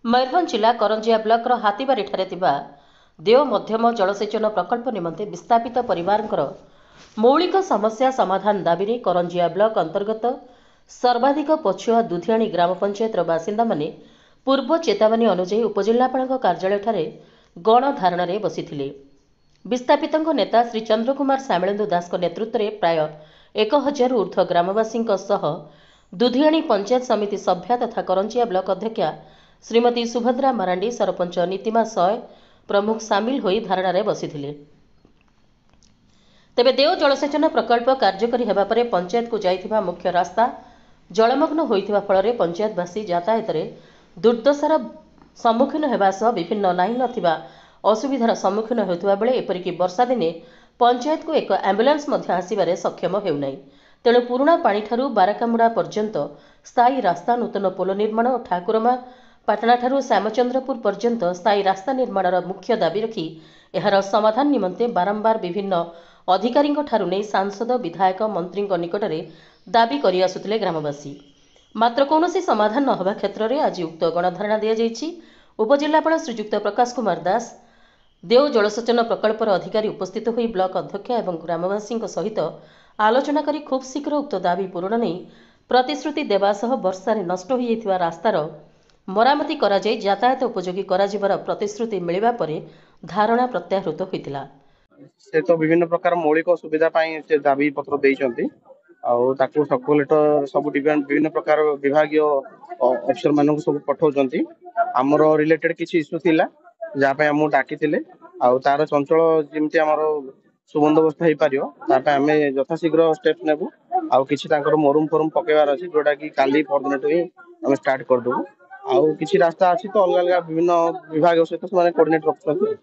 मयूरभंज जिला करंजिया ब्लॉक हाथीबारी देव मध्यम जलसेचन प्रकल्प निमंते विस्थापित परिवार मौलिक समस्या समाधान दाबी में करंजिया ब्लॉक अंतर्गत सर्वाधिक पछुआ दुधियाणी ग्राम पंचायत बासिंदा माने पूर्व चेतावनी अनुଯାयी उपजिल्लापाल कार्यालय गणधारण में बसी विस्थापित नेता श्री चंद्र कुमार सामेलेन्दु दास नेतृत्व में प्राय 1000 ऊर्ध्व ग्रामवासी दुधियाणी पंचायत समिति सभ्या तथा करंजिया ब्लॉक अध्यक्षा श्रीमती सुभद्रा मारांडी सरपंच नीतिमा सय प्रमुख सामिल होई धारणा बसी तेबे देव जलसेचन प्रकल्प कार्यकारी हेबा परे पंचायत को जाइथिबा मुख्य रास्ता जलमग्न होइथिबा फଳରେ पंचायतवासी यातायात रे दुर्दशार सम्मुखीन हेबा सह विभिन्न नाही नथिबा असुविधार सम्मुखीन हेउथिबा बेले एपरिकी वर्षा दिने पंचायत को एक एम्बुलेंस मध्य आसिबारे सक्षम हेउनाई। तेणु पुराणा पानी ठारू बाराकामुड़ा पर्यंत स्थायी रास्ता नूतन पोल निर्माण और ठाकुरमा पाटना ठारू श्यामचंद्रपुर पर्यंत स्थायी रास्ता निर्माणर मुख्य दाबी रखी एहार समाधान निमंते बारंबार विभिन्न अधिकारी नहीं सांसद विधायक मंत्री निकटरे दाबी करि आसुथिले ग्रामवासी। मात्र कौनसी समाधान न होबा क्षेत्र में आज उक्त गणधारणा दिया जायछि। उपजिल्लापाल श्रीजुक्त प्रकाश कुमार दास देव जलसेचन प्रकल्पर अधिकारी उपस्थित होई ब्लॉक अध्यक्ष एवं ग्रामवासी सहित आलोचना करी खूब शीघ्र उक्त दाबी पूरण नहीं प्रतिश्रुति देवा सह वर्षारे नष्ट हो जाइथिबा रास्तार मरामती करा जाय यातायात उपयोगी करा जिबार प्रतिश्रुति मिलिबा परे धारणा प्रत्याहृत होइतिला। से तो विभिन्न प्रकार मौलिक सुविधा पाई से दाबी पत्र देइचंती आउ ताकू सर्कुलेटर सब विभिन्न प्रकार विभागीय अफसर मानक सब पठाउचंती। हमर रिलेटेड किछि इश्यू थिला जा पे हम डाकिथिले आउ तार चंचल जेमति हमर सुबंदोबस्त हेई पारियो ता पे हमें यथाशीघ्र स्टेप नेबु आउ किछि तांकर मरुम फरुम पकेवार अछि जोटा कि काली परदिनटो ही हम स्टार्ट कर दबु। आउ किछि रास्ता अछि तो अलग अलग विभिन्न विभाग सहित माने कोऑर्डिनेट रखछंती।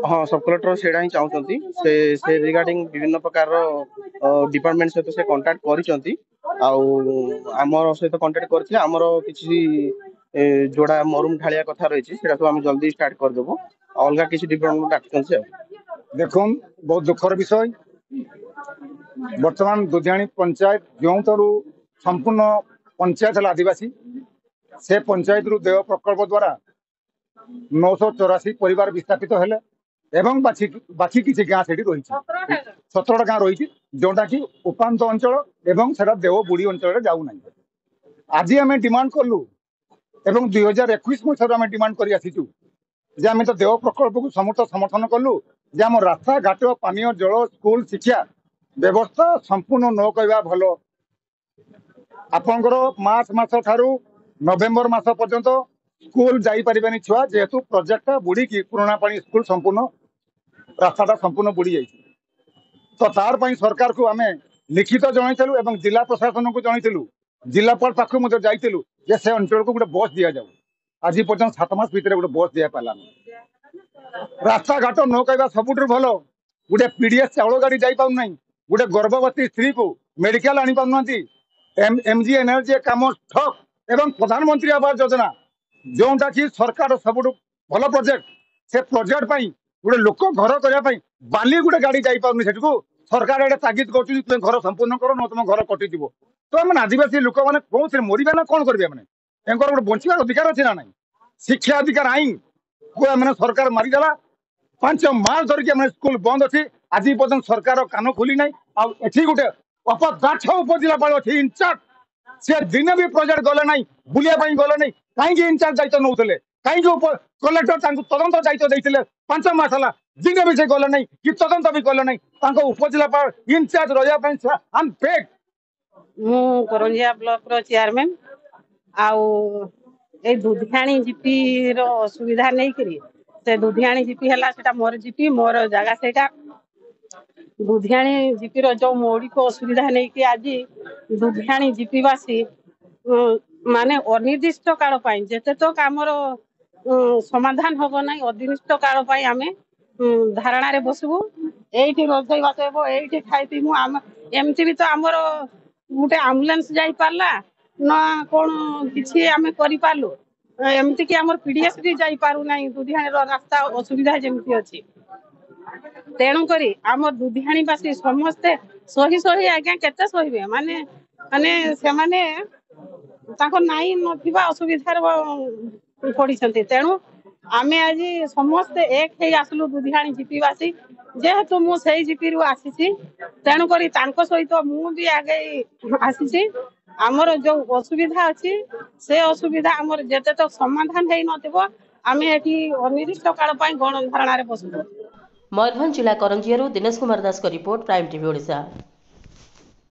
हाँ सब कलेक्टर सेडा ही चाहूचंती से रिगार्डिंग विभिन्न प्रकार डिपार्टमेंट सहित से कांटेक्ट करिसंती आउ हमर सहित कांटेक्ट करथिले हमर किछि जोड़ा मरुम ढालिया कथा रहिछि सेटा तो हम जल्दी स्टार्ट कर देबो। अलगा किछि डिपार्टमेंट डाकछंती। देखुन बहुत दुखर विषय वर्तमान दुधियाणी पंचायत जोतरु संपूर्ण पंचायत आदिवासी से पंचायत रु देव प्रकल्प द्वारा 984 परिवार विस्थापित हेले एवं बाकी किसी गाँ से रही 17 गाँ रही जोटा कि उपात अंचल एवं सेटा देव बुड़ी अंचल जाऊ ना। आज आम डिमांड कलु एवं 2021 मसीह आम डिमांड कर आसीचु जे आम तो देव प्रकल्प को समर्थन कलु जे आम रास्ता घाट पानीय जल स्कूल शिक्षा व्यवस्था संपूर्ण न कहवा भल आपंकर मार्च मास ठारू नवेम्बर मास पर्यंत स्कूल जाई परिबानी छुआ जेहेतु प्रोजेक्ट बुड़ी की पुराना पानी स्कूल संपूर्ण रास्ता संपूर्ण बुड़ी जाई तो तार पई सरकार को आमे लिखित जणाइलु एवं जिला प्रशासन को जणाइलु जिलापाल पाखु मते जाइलु जे से अंचल को गोटे बस दिया जाऊ। आज पर्यंत 7 मास भीतर गोटे बस दिया पाला रास्ता घाट न कहवा सबुठ भल गोटे पीडीएस चाउल गाड़ी जाई पाउ नहीं गोटे गर्भवती स्त्री को मेडिकल आनी पाउ नांती एमजी एनर्जी काम ठप एवं प्रधानमंत्री आवास योजना जोटा कि सरकार सब भल प्रोजेक्ट से प्रोजेक्ट गोटे लोक घर करने बाली गोटे गाड़ी जापार से सरकार एडे तागिद कर घर संपूर्ण कर न तुम घर कटिज तो आम आदिवासी लोक मैंने कौन मरवा ना कौन करेंगे मैंने गोटे बचार अधिकार अच्छे ना ना शिक्षा अधिकार आईन को मैंने सरकार मारिदेला 5 मास धरिकी स्कूल बंद अच्छी आज पर्यटन सरकार कान खोली ना आठ गोटे अपदाक्ष उपजिलापाल अच्छी इनचार्ज से दिन भी प्रोजेक्ट गले ना बुलिया गले ना कहीं इनचार्ज दायित्व नौले कहीं कलेक्टर तदंत दायित्व देते 5 मास है दिन भी से गले ना कि तदंत भी कले ना उपजिलापाल इनचार्ज रहा करंजिया ब्लॉक रो चेयरमैन आउ ए दुधियाणी जीपी रो सुविधा नहीं करी से दुधियाणी जीपी हला सेटा मोर जीपी मोर जगह सेटा दुधियाणी जीपी रो जो मौलिक असुविधा नहीं कि आज दुधियाणी जीपीवासी माने अनिर्दिष्ट काल पाई जेते तो कामर समाधान होबो नाही अनिर्दिष्ट काल पाई आमे धारणा रे बसबो एठी रोजई बातेबो एठी खाइतिमु आम एमती भी तो हमर गुटे एम्बुलेंस जाई पारला ना कोन किछि आमे करि पारलो एमती कि हमर पीडीएस भी जाई पारु नाही दुधियाणी रो रास्ता असुविधा जेमती अछि तेणु करी आम दुधियाणीवासी समस्ते सही सही आज्ञा केते सहीबे माने माने से माने ତାଙ୍କ ନାଇଁ ନଥିବା ଅସୁବିଧାର ପଡିଛନ୍ତି। ତେଣୁ ଆମେ ଆଜି ସମସ୍ତେ ଏକ ହେଇ ଆସିଲୁ ଦୁଧିଆଣି ଜିପିବାସୀ। ଯେହେତୁ ମୁଁ ସେଇ ଜିପିରୁ ଆସିଛି, ତେଣୁକରି ତାଙ୍କ ସହିତ ମୁଁ ବି ଆଗେଇ ଆସିଛି। ଆମର ଯୋଉ ଅସୁବିଧା ଅଛି ସେ ଅସୁବିଧା ଆମର ଯେତେ ତ ସମାଧାନ ହେଇନଥିବ ଆମେ ଏଠି ଅନିର୍ଦ୍ଦିଷ୍ଟ କାଳ ପାଇଁ ଗଣଧାରଣାରେ ବସିବୁ। ମୟୂରଭଞ୍ଜ ଜିଲ୍ଲା କରଞ୍ଜିଆରୁ ଦିନେଶ କୁମାର ଦାସଙ୍କ ରିପୋର୍ଟ, ପ୍ରାଇମ୍ ଟିଭି ଓଡ଼ିଶା।